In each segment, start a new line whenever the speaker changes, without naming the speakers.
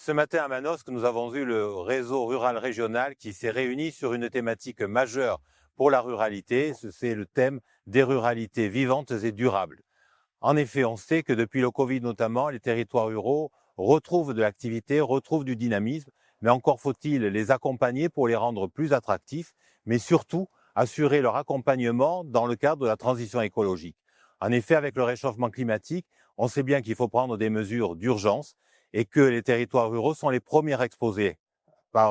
Ce matin à Manosque, nous avons eu le réseau rural régional qui s'est réuni sur une thématique majeure pour la ruralité. C'est le thème des ruralités vivantes et durables. En effet, on sait que depuis le Covid notamment, les territoires ruraux retrouvent de l'activité, retrouvent du dynamisme, mais encore faut-il les accompagner pour les rendre plus attractifs, mais surtout assurer leur accompagnement dans le cadre de la transition écologique. En effet, avec le réchauffement climatique, on sait bien qu'il faut prendre des mesures d'urgence et que les territoires ruraux sont les premiers exposés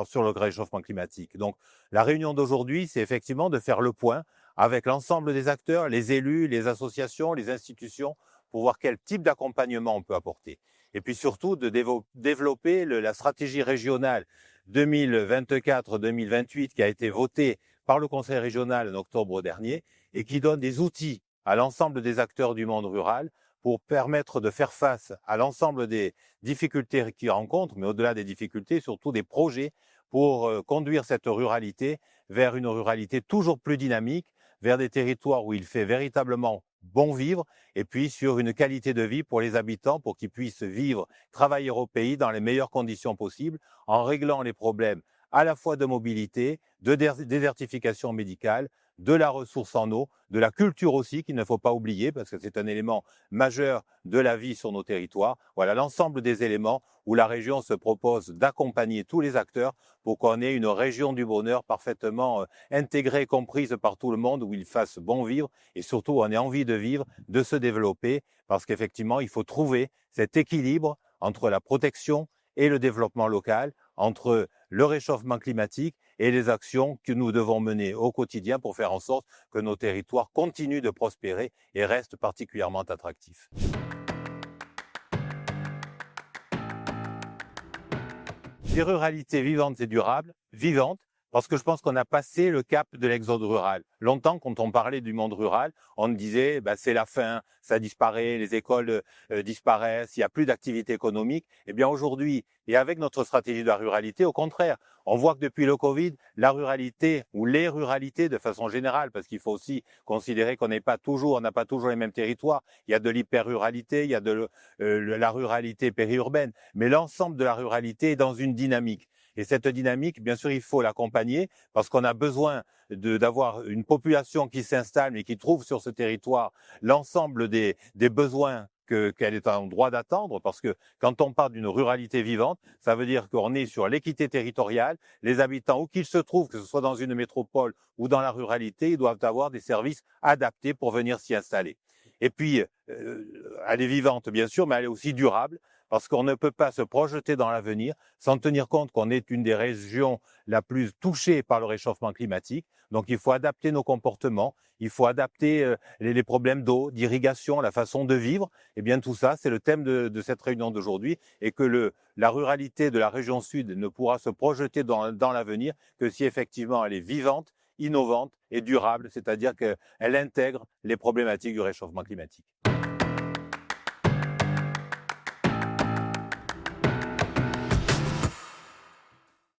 sur le réchauffement climatique. Donc, la réunion d'aujourd'hui, c'est effectivement de faire le point avec l'ensemble des acteurs, les élus, les associations, les institutions, pour voir quel type d'accompagnement on peut apporter. Et puis surtout, de développer la stratégie régionale 2024-2028 qui a été votée par le Conseil régional en octobre dernier et qui donne des outils à l'ensemble des acteurs du monde rural pour permettre de faire face à l'ensemble des difficultés qu'ils rencontrent, mais au-delà des difficultés, surtout des projets pour conduire cette ruralité vers une ruralité toujours plus dynamique, vers des territoires où il fait véritablement bon vivre, et puis sur une qualité de vie pour les habitants, pour qu'ils puissent vivre, travailler au pays dans les meilleures conditions possibles, en réglant les problèmes à la fois de mobilité, de désertification médicale, de la ressource en eau, de la culture aussi, qu'il ne faut pas oublier, parce que c'est un élément majeur de la vie sur nos territoires. Voilà l'ensemble des éléments où la région se propose d'accompagner tous les acteurs pour qu'on ait une région du bonheur parfaitement intégrée, comprise par tout le monde, où il fasse bon vivre et surtout on ait envie de vivre, de se développer, parce qu'effectivement, il faut trouver cet équilibre entre la protection et le développement local, entre le réchauffement climatique et les actions que nous devons mener au quotidien pour faire en sorte que nos territoires continuent de prospérer et restent particulièrement attractifs. Des ruralités vivantes et durables, vivantes, parce que je pense qu'on a passé le cap de l'exode rural. Longtemps, quand on parlait du monde rural, on disait c'est la fin, ça disparaît, les écoles disparaissent, il n'y a plus d'activité économique. Eh bien aujourd'hui, et avec notre stratégie de la ruralité, au contraire, on voit que depuis le Covid, la ruralité ou les ruralités de façon générale, parce qu'il faut aussi considérer qu'on n'a pas toujours les mêmes territoires. Il y a de l'hyper-ruralité, il y a de la ruralité périurbaine, mais l'ensemble de la ruralité est dans une dynamique. Et cette dynamique, bien sûr, il faut l'accompagner parce qu'on a besoin d'avoir une population qui s'installe mais qui trouve sur ce territoire l'ensemble des besoins qu'elle est en droit d'attendre, parce que quand on parle d'une ruralité vivante, ça veut dire qu'on est sur l'équité territoriale. Les habitants, où qu'ils se trouvent, que ce soit dans une métropole ou dans la ruralité, ils doivent avoir des services adaptés pour venir s'y installer. Et puis, elle est vivante, bien sûr, mais elle est aussi durable, parce qu'on ne peut pas se projeter dans l'avenir sans tenir compte qu'on est une des régions la plus touchée par le réchauffement climatique. Donc, il faut adapter nos comportements, il faut adapter les problèmes d'eau, d'irrigation, la façon de vivre. Et bien, tout ça, c'est le thème de cette réunion d'aujourd'hui, et que la ruralité de la région sud ne pourra se projeter dans l'avenir que si effectivement elle est vivante, innovante et durable, c'est-à-dire qu'elle intègre les problématiques du réchauffement climatique.